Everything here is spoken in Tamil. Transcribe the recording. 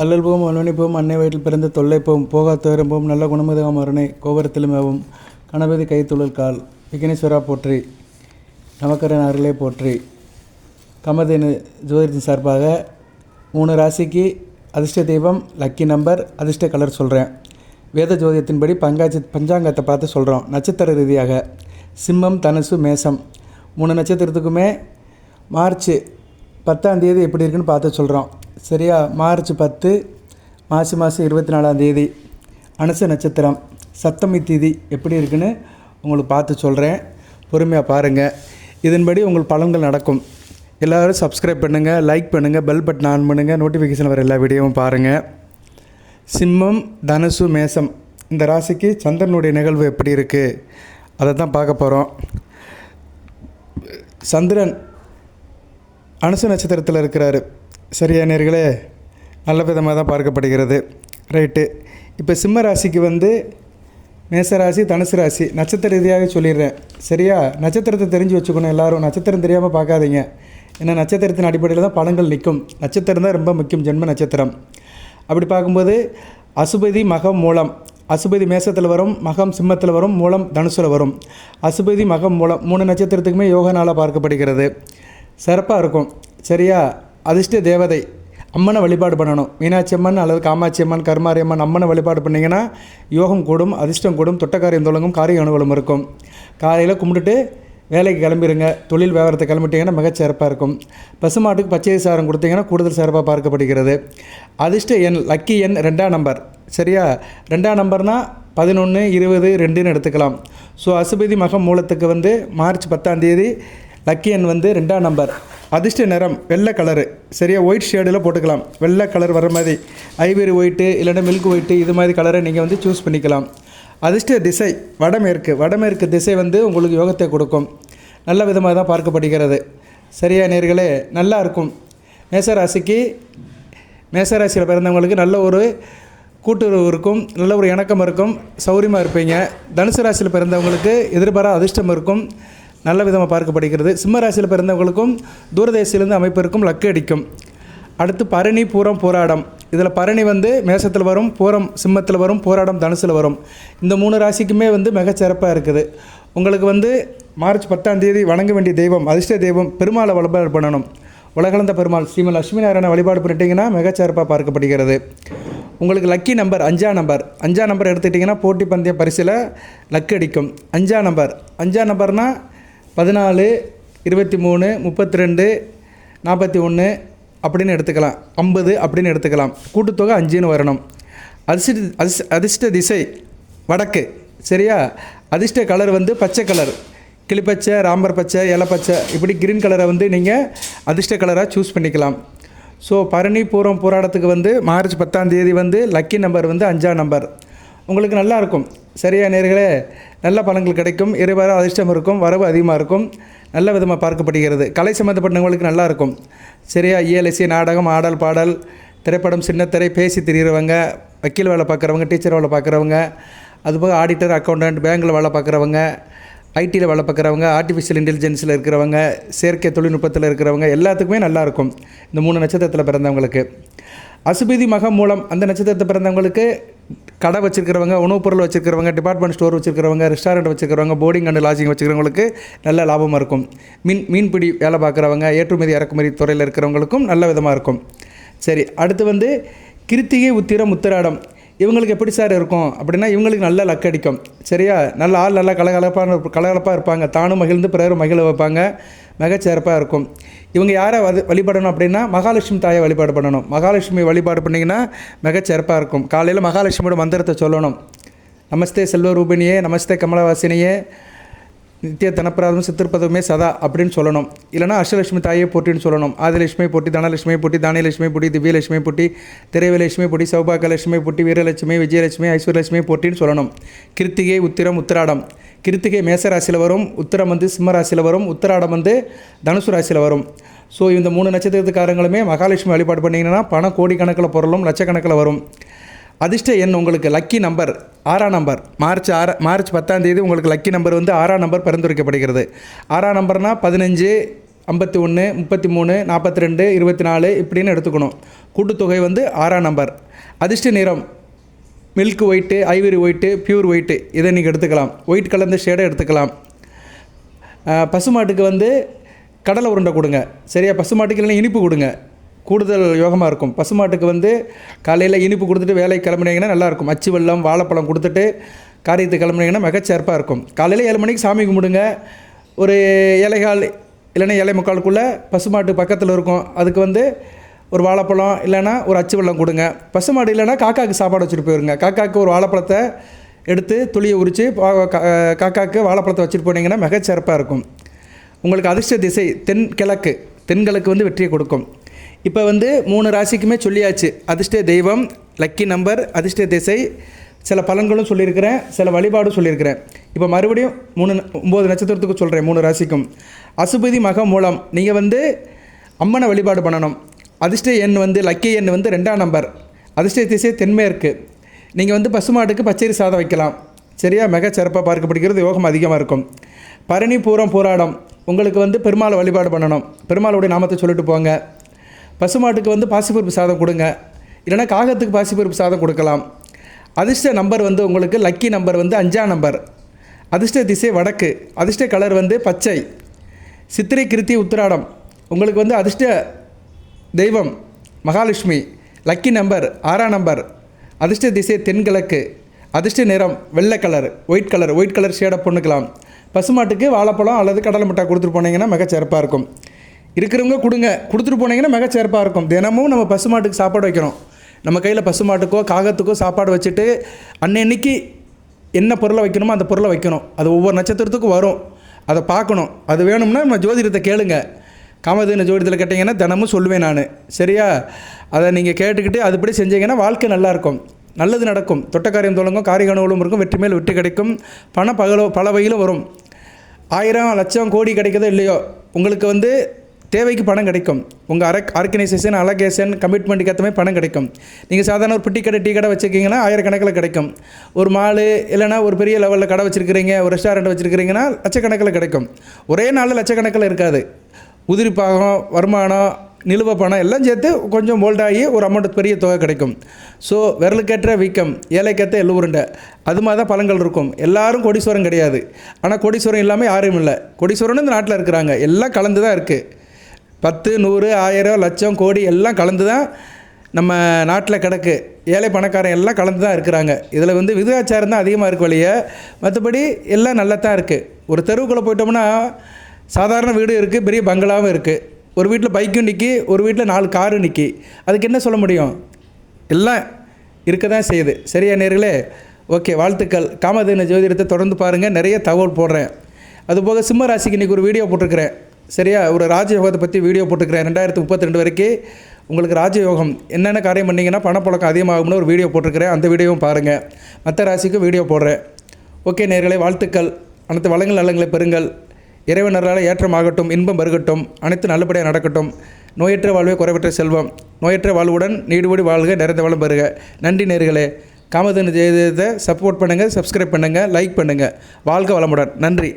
அல்லல் போகும் அல்வனி போகும் அன்னை வயிற்றில் பிறந்த தொல்லை போகும் போகா துயரம் போகும் நல்ல குணமுதகம் அருணை கோபுரத்திலுமேவும் கணபதி கைத்துழல் கால் விக்னேஸ்வரா போற்றி நமக்கரன் அருளே போற்றி. கமதேனு ஜோதிடத்தின் சார்பாக 3 ராசிக்கு அதிர்ஷ்ட தெய்வம், லக்கி நம்பர், அதிர்ஷ்ட கலர் சொல்கிறேன். வேத ஜோதிடத்தின்படி பஞ்சாங்கத்தை பார்த்து சொல்கிறோம். நட்சத்திர ரீதியாக சிம்மம், தனுசு, மேசம் 3 நட்சத்திரத்துக்குமே மார்ச் 10ஆம் தேதி எப்படி இருக்குன்னு பார்த்து சொல்கிறோம். சரியா? மார்ச் 10 மாசி மாதம் 24ஆம் தேதி அனுச நட்சத்திரம் சப்தமி தேதி எப்படி இருக்குன்னு உங்களுக்கு பார்த்து சொல்கிறேன். பொறுமையாக பாருங்கள். இதன்படி உங்கள் பலன்கள் நடக்கும். எல்லோரும் சப்ஸ்கிரைப் பண்ணுங்கள், லைக் பண்ணுங்கள், பெல் பட்டன் ஆன் பண்ணுங்கள், நோட்டிஃபிகேஷன் வர எல்லா வீடியோவும் பாருங்கள். சிம்மம், தனுசு, மேசம் இந்த ராசிக்கு சந்திரனுடைய நிகழ்வு எப்படி இருக்குது அதை தான் பார்க்க போகிறோம். சந்திரன் அனுச நட்சத்திரத்தில் இருக்கிறாரு. சரியா நேயர்களே? நல்ல விதமாக தான் பார்க்கப்படுகிறது. ரைட்டு. இப்போ சிம்ம ராசிக்கு மேசராசி, தனுசு ராசி நட்சத்திர ரீதியாக சொல்லிடுறேன். சரியா? நட்சத்திரத்தை தெரிஞ்சு வச்சுக்கணும். எல்லோரும் நட்சத்திரம் தெரியாமல் பார்க்காதீங்க. ஏன்னா நட்சத்திரத்தின் அடிப்படையில் தான் பலன்கள் நிற்கும். நட்சத்திரம் தான் ரொம்ப முக்கியம், ஜென்ம நட்சத்திரம். அப்படி பார்க்கும்போது அசுபதி, மகம், மூலம். அசுபதி மேசத்தில் வரும், மகம் சிம்மத்தில் வரும், மூலம் தனுசில் வரும். அசுபதி, மகம், மூலம் 3 நட்சத்திரத்துக்குமே யோக நாளாக பார்க்கப்படுகிறது. சிறப்பாக இருக்கும். சரியா? அதிர்ஷ்ட தேவதை அம்மனை வழிபாடு பண்ணணும். மீனாட்சி அம்மன் அல்லது காமாட்சி அம்மன், கருமாரி அம்மன் அம்மனை வழிபாடு பண்ணிங்கன்னா யோகம் கூடும், அதிர்ஷ்டம் கூடும், தொட்டக்காரியம் தொடங்கும், காரிய அனுகூலம் இருக்கும். காலையில் கும்பிட்டுட்டு வேலைக்கு கிளம்பிடுங்க. தொழில் வியாபாரத்தை கிளம்பிட்டிங்கன்னா மிகச்சிறப்பாக இருக்கும். பசுமாட்டுக்கு பச்சை சாரம் கொடுத்தீங்கன்னா கூடுதல் சிறப்பாக பார்க்கப்படுகிறது. அதிர்ஷ்ட எண், லக்கி எண் 2ஆம் நம்பர். சரியா? 2ஆம் நம்பர்னால் 11, 20, 2ன்னு எடுத்துக்கலாம். ஸோ அசுபதி, மகம், மூலத்துக்கு மார்ச் 10ஆம் தேதி லக்கி எண் 2ஆம் நம்பர். அதிர்ஷ்ட நிறம் வெள்ளை கலரு. சரியா? ஒயிட் ஷேடில் போட்டுக்கலாம். வெள்ளை கலர் வர மாதிரி ஐவரி ஒயிட்டு இல்லைன்னா மில்க் ஒயிட்டு இது மாதிரி கலரை நீங்கள் சூஸ் பண்ணிக்கலாம். அதிர்ஷ்ட திசை வடமேற்கு. வடமேற்கு திசை உங்களுக்கு யோகத்தை கொடுக்கும். நல்ல விதமாக தான் பார்க்கப்படுகிறது. சரியா நேயர்களே? நல்லா இருக்கும். மேசராசியில் பிறந்தவங்களுக்கு நல்ல ஒரு கூட்டுறவு இருக்கும், நல்ல ஒரு இணக்கம் இருக்கும், சௌரியமாக இருப்பீங்க. தனுசு ராசியில் பிறந்தவங்களுக்கு எதிர்பாராத அதிர்ஷ்டம் இருக்கும். நல்ல விதமாக பார்க்கப்படுகிறது. சிம்ம ராசியில் பிறந்தவங்களுக்கும் தூரதேசிலிருந்து அமைப்பு இருக்கும், லக்கு அடிக்கும். அடுத்து பரணி, பூரம், போராடம். இதில் பரணி மேசத்தில் வரும், பூரம் சிம்மத்தில் வரும், போராடம் தனுசில் வரும். இந்த 3 ராசிக்குமே மிகச்சிறப்பாக இருக்குது. உங்களுக்கு மார்ச் 10ஆம் தேதி வணங்க வேண்டிய தெய்வம், அதிர்ஷ்ட தெய்வம் பெருமாளை வழிபாடு பண்ணணும். உலகளந்த பெருமாள் ஸ்ரீமல் லட்சுமி நாராயண வழிபாடு பண்ணிட்டீங்கன்னா மிகச்சிறப்பாக பார்க்கப்படுகிறது. உங்களுக்கு லக்கி நம்பர் 5ஆம் நம்பர். 5ஆம் நம்பர் எடுத்துக்கிட்டிங்கன்னா போட்டி பந்தய பரிசில் லக்கு அடிக்கும். 5ஆம் நம்பர்னால் 14, 23, 32, 41 அப்படின்னு எடுத்துக்கலாம். 50 அப்படின்னு எடுத்துக்கலாம். கூட்டுத்தொகை 5ன்னு வரணும். அதிர்ஷ்ட திசை வடக்கு. சரியா? அதிர்ஷ்ட கலர் பச்சை கலர், கிளிப்பச்சை, ராம்பர் பச்சை, இலப்பச்சை இப்படி கிரீன் கலரை நீங்கள் அதிர்ஷ்ட கலராக சூஸ் பண்ணிக்கலாம். ஸோ பரணி, பூரம், போராட்டத்துக்கு மார்ச் 10ஆம் தேதி லக்கி நம்பர் 5ஆம் நம்பர். உங்களுக்கு நல்லா இருக்கும். சரியா நேயர்களே? நல்ல பலன்கள் கிடைக்கும். இருவர அதிர்ஷ்டம் இருக்கும், வரவு அதிகமாக இருக்கும். நல்ல விதமாக பார்க்கப்படுகிறது. கலை சம்மந்தப்பட்டவங்களுக்கு நல்லா இருக்கும். சரியா? இயலிசை, நாடகம், ஆடல், பாடல், திரைப்படம், சின்னத்திரை, பேசி திரிகிறவங்க, வக்கீல் வேலை பார்க்குறவங்க, டீச்சர் வேலை பார்க்குறவங்க, அதுபோக ஆடிட்டர், அக்கௌண்டன்ட், பேங்கில் வேலை பார்க்குறவங்க, ஐடியில் வேலை பார்க்குறவங்க, ஆர்டிஃபிஷியல் இன்டெலிஜென்ஸில் இருக்கிறவங்க, செயற்கை தொழில்நுட்பத்தில் இருக்கிறவங்க எல்லாத்துக்குமே நல்லாயிருக்கும் இந்த 3 நட்சத்திரத்தில் பிறந்தவங்களுக்கு. அசுபதி, மகம், மூலம் அந்த நட்சத்திரத்தை பிறந்தவங்களுக்கு கடை வச்சுருக்கிறவங்க, உணவுப் பொருள் வச்சுருக்கிறவங்க, டிபார்ட்மெண்ட் ஸ்டோர் வச்சுருக்கிறவங்க, ரெஸ்டாரண்ட் வச்சுருக்கிறவங்க, போர்டிங் அண்ட் லாட்ஜிங் வச்சுருக்கிறவங்களுக்கு நல்ல லாபமாக இருக்கும். மீன்பிடி வேலை பார்க்குறவங்க, ஏற்றுமதி இறக்குமதி துறையில் இருக்கிறவங்களுக்கும் நல்ல விதமாக இருக்கும். சரி, அடுத்து கிருத்திகை, உத்திரம், உத்திராடம் இவங்களுக்கு எப்படி சார் இருக்கும் அப்படின்னா இவங்களுக்கு நல்ல லக்கு அடிக்கும். சரியா? நல்ல ஆள் நல்லா கலகலப்பாக இருப்பாங்க. தானும் மகிழ்ந்து பிறரும் மகிழ வைப்பாங்க. மிகச்சிறப்பாக இருக்கும். இவங்க யாரை வழிபடணும் அப்படின்னா மகாலட்சுமி தாயை வழிபாடு பண்ணணும். மகாலட்சுமி வழிபாடு பண்ணிங்கன்னா மிகச்சிறப்பாக இருக்கும். காலையில் மகாலட்சுமியோட மந்திரத்தை சொல்லணும். நமஸ்தே செல்வரூபிணியே, நமஸ்தே கமலவாசினியே, நித்திய தனப்பிராதமும் சித்திரப்பதவுமே சதா அப்படின்னு சொல்லணும். இல்லைனா அஷ்டலட்சுமி தாயை போட்டின்னு சொல்லணும். ஆதிலட்சுமி போட்டி, தனலட்சுமி போட்டி, தானியலட்சுமி போட்டி, திவ்யலட்சுமி போட்டி, திரைவலட்சுமி போட்டி, சௌபாகியலட்சுமி போட்டி, வீரலட்சுமி, விஜயலட்சுமி, ஐஸ்வர்யலட்சுமி போட்டின்னு சொல்லணும். கிருத்திகை, உத்திரம், உத்திராடம். கிருத்திகை மேசராசியில் வரும், உத்திரம் சிம்ம ராசியில் வரும், உத்திராடம் தனுசு ராசியில் வரும். ஸோ இந்த 3 நட்சத்திரத்துக்காரங்களுமே மகாலட்சுமி வழிபாடு பண்ணிங்கன்னா பணம் கோடிக்கணக்கில் பொருளும் லட்சக்கணக்கில் வரும். அதிர்ஷ்ட எண் உங்களுக்கு லக்கி நம்பர் 6ஆம் நம்பர். மார்ச் 10ஆம் தேதி உங்களுக்கு லக்கி நம்பர் 6ஆம் நம்பர் பரிந்துரைக்கப்படுகிறது. 6ஆம் நம்பர்னால் 15, 51, 33, 42, 24 இப்படின்னு எடுத்துக்கணும். கூட்டுத்தொகை வந்து 6ஆம் நம்பர். அதிர்ஷ்ட நிறம் milk white, Ivory white, pure white இதை நீங்கள் எடுத்துக்கலாம். ஒயிட் கலந்த ஷேடை எடுத்துக்கலாம். பசுமாட்டுக்கு வந்து கடலை உருண்டை கொடுங்க. சரியா? பசுமாட்டுக்கு இல்லைன்னா இனிப்பு கொடுங்க, கூடுதல் யோகமாக இருக்கும். பசுமாட்டுக்கு வந்து காலையில் இனிப்பு கொடுத்துட்டு வேலைக்கு கிளம்புனீங்கன்னா நல்லாயிருக்கும். அச்சு வெல்லம் வாழைப்பழம் கொடுத்துட்டு காரியத்துக்கு கிளம்புனீங்கன்னா மிகச்சிறப்பாக இருக்கும். காலையில் 7 மணிக்கு சாமி கும்பிடுங்க. ஒரு ஏழைகால் இல்லைன்னா 7:45 பசுமாட்டு பக்கத்தில் இருக்கும். அதுக்கு வந்து ஒரு வாழைப்பழம் இல்லைன்னா ஒரு அச்சு வெல்லம் கொடுங்க. பசுமாடு இல்லைன்னா காக்காவுக்கு சாப்பாடு வச்சுட்டு போயிருங்க. காக்காவுக்கு ஒரு வாழைப்பழத்தை எடுத்து துளியை உரித்து காக்காவுக்கு வாழைப்பழத்தை வச்சுட்டு போனீங்கன்னா மிகச்சிறப்பாக இருக்கும். உங்களுக்கு அதிர்ஷ்ட திசை தென்கிழக்கு. தென்கிழக்கு வந்து வெற்றியை கொடுக்கும். இப்போ வந்து 3 ராசிக்குமே சொல்லியாச்சு. அதிர்ஷ்ட தெய்வம், லக்கி நம்பர், அதிர்ஷ்ட திசை, சில பலன்களும் சொல்லியிருக்கிறேன், சில வழிபாடும் சொல்லியிருக்கிறேன். இப்போ மறுபடியும் 9 நட்சத்திரத்துக்கு சொல்கிறேன். 3 ராசிக்கும் அசுபதி மக மூலம் நீங்கள் வந்து அம்மனை வழிபாடு பண்ணணும். அதிர்ஷ்ட எண் வந்து லக்கி எண் வந்து 2ஆம் நம்பர். அதிர்ஷ்ட திசை தென்மேற்கு. நீங்கள் வந்து பசுமாட்டுக்கு பச்சரி சாதம் வைக்கலாம். சரியா? மிக சிறப்பாக பார்க்கப்படுகிறது. யோகம் அதிகமாக இருக்கும். பரணி பூரம் போராடம் உங்களுக்கு வந்து பெருமாளை வழிபாடு பண்ணணும். பெருமாளுடைய நாமத்தை சொல்லிட்டு போங்க. பசுமாட்டுக்கு வந்து பாசிப்பருப்பு சாதம் கொடுங்க, இல்லைனா காகத்துக்கு பாசிப்பருப்பு சாதம் கொடுக்கலாம். அதிர்ஷ்ட நம்பர் வந்து உங்களுக்கு லக்கி நம்பர் வந்து 5ஆம் நம்பர். அதிர்ஷ்ட திசை வடக்கு. அதிர்ஷ்ட கலர் வந்து பச்சை. சித்திரை கிருத்தி உத்திராடம் உங்களுக்கு வந்து அதிர்ஷ்ட தெய்வம் மகாலட்சுமி. லக்கி நம்பர் 6ஆம் நம்பர். அதிர்ஷ்ட திசை தென்கிழக்கு. அதிர்ஷ்ட நிறம் வெள்ளை கலர், ஒயிட் கலர் ஷேடை பொண்ணுக்கலாம். பசுமாட்டுக்கு வாழைப்பழம் அல்லது கடலை மிட்டாய் கொடுத்துட்டு போனீங்கன்னா மிகச்சிறப்பாக இருக்கும். இருக்கிறவங்க கொடுத்துட்டு போனீங்கன்னா மிகச்சிறப்பாக இருக்கும். தினமும் நம்ம பசுமாட்டுக்கு சாப்பாடு வைக்கணும். நம்ம கையில் பசுமாட்டுக்கோ காகத்துக்கோ சாப்பாடு வச்சுட்டு அன்னைக்கு என்ன பொருளை வைக்கணுமோ அந்த பொருளை வைக்கணும். அது ஒவ்வொரு நட்சத்திரத்துக்கும் வரும், அதை பார்க்கணும். அது வேணும்னா நம்ம ஜோதிடத்தை கேளுங்க. காமதேனு ஜோதிடத்தில் கேட்டிங்கன்னா தினமும் சொல்லுவேன் நான். சரியா? அதை நீங்கள் கேட்டுக்கிட்டு அதுபடி செஞ்சீங்கன்னா வாழ்க்கை நல்லாயிருக்கும், நல்லது நடக்கும். தொட்ட காரியம் தொடங்கும், காரிய கனவுகளும் இருக்கும், வெற்றி மேல் வெற்றி கிடைக்கும். பணம் பல வகையிலும் வரும். 1000 லட்சம் கோடி கிடைக்கிறதோ இல்லையோ உங்களுக்கு வந்து தேவைக்கு பணம் கிடைக்கும். உங்கள் ஆர்கனைசேஷன் அலகேஷன் கமிட்மெண்ட்டுக்கு ஏற்ற மாதிரி பணம் கிடைக்கும். நீங்கள் சாதாரண ஒரு பெட்டி கடை டீ கடை வச்சுருக்கீங்கன்னா 1000 கணக்கில் கிடைக்கும். ஒரு மால் இல்லைனா ஒரு பெரிய லெவலில் கடை வச்சுருக்கிறீங்க, ஒரு ரெஸ்டாரண்ட் வச்சுருக்கிறீங்கன்னா லட்சக்கணக்கில் கிடைக்கும். ஒரே நாளில் லட்சக்கணக்கில் இருக்காது. உதிரி பாகம், வருமானம், நிலுவ பணம் எல்லாம் சேர்த்து கொஞ்சம் போல்டாகி ஒரு அமௌண்ட் பெரிய தொகை கிடைக்கும். ஸோ விரலுக்கேற்ற வீக்கம், ஏழைக்கேற்ற எள்ளுருண்டை, அது மாதிரி தான் பலன்கள் இருக்கும். எல்லாரும் கோடீஸ்வரம் கிடையாது. ஆனால் கோடீஸ்வரம் இல்லாமல் யாரும் இல்லை. கோடீஸ்வரன் இந்த நாட்டில் இருக்கிறாங்க. எல்லாம் கலந்து தான் இருக்குது. 10, 100, 1000, லட்சம், கோடி எல்லாம் கலந்து தான் நம்ம நாட்டில் கிடக்கு. ஏழை பணக்காரன் எல்லாம் கலந்து தான் இருக்கிறாங்க. இதில் வந்து விகிதாச்சாரம் தான் அதிகமாக இருக்கு வழிய, மற்றபடி எல்லாம் நல்லா தான் இருக்குது. ஒரு தெருவுக்குள்ளே போயிட்டோம்னா சாதாரண வீடு இருக்குது, பெரிய பங்களாவும் இருக்குது. ஒரு வீட்டில் பைக்கும் நிற்கி, ஒரு வீட்டில் 4 காரும் நிற்கி. அதுக்கு என்ன சொல்ல முடியும்? எல்லாம் இருக்க தான் செய்யுது. சரியா நேர்களே? ஓகே, வாழ்த்துக்கள். காமதேனு ஜோதிடத்தை தொடர்ந்து பாருங்கள், நிறைய தகவல் போடுறேன். அதுபோக சிம்ம ராசிக்கு இன்றைக்கி ஒரு வீடியோ போட்டிருக்கிறேன். சரியா? ஒரு ராஜயோகத்தை பற்றி வீடியோ போட்டிருக்கிறேன். 2032 வரைக்கும் உங்களுக்கு ராஜயோகம் என்னென்ன காரியம் பண்ணிங்கன்னா பணப்புழக்கம் அதிகமாகும்னு ஒரு வீடியோ போட்டிருக்கிறேன். அந்த வீடியோவும் பாருங்கள். மற்ற ராசிக்கும் வீடியோ போடுறேன். ஓகே நேர்களே, வாழ்த்துக்கள். அனைத்து வளங்கள் நலங்களை பெறுங்கள். இறைவனரால் ஏற்றமாகட்டும், இன்பம் பெருகட்டும், அனைத்து நல்லபடியாக நடக்கட்டும். நோயற்ற வாழ்வே குறைவற்ற செல்வம். நோயற்ற வாழ்வுடன் நீடுபடி வாழ்க, நிறைந்த வளம் பெறுக. நன்றி நேர்களே. காமதேனு ஜெயதேவத்தை சப்போர்ட் பண்ணுங்கள், சப்ஸ்கிரைப் பண்ணுங்கள், லைக் பண்ணுங்கள். வாழ்க வளமுடன். நன்றி.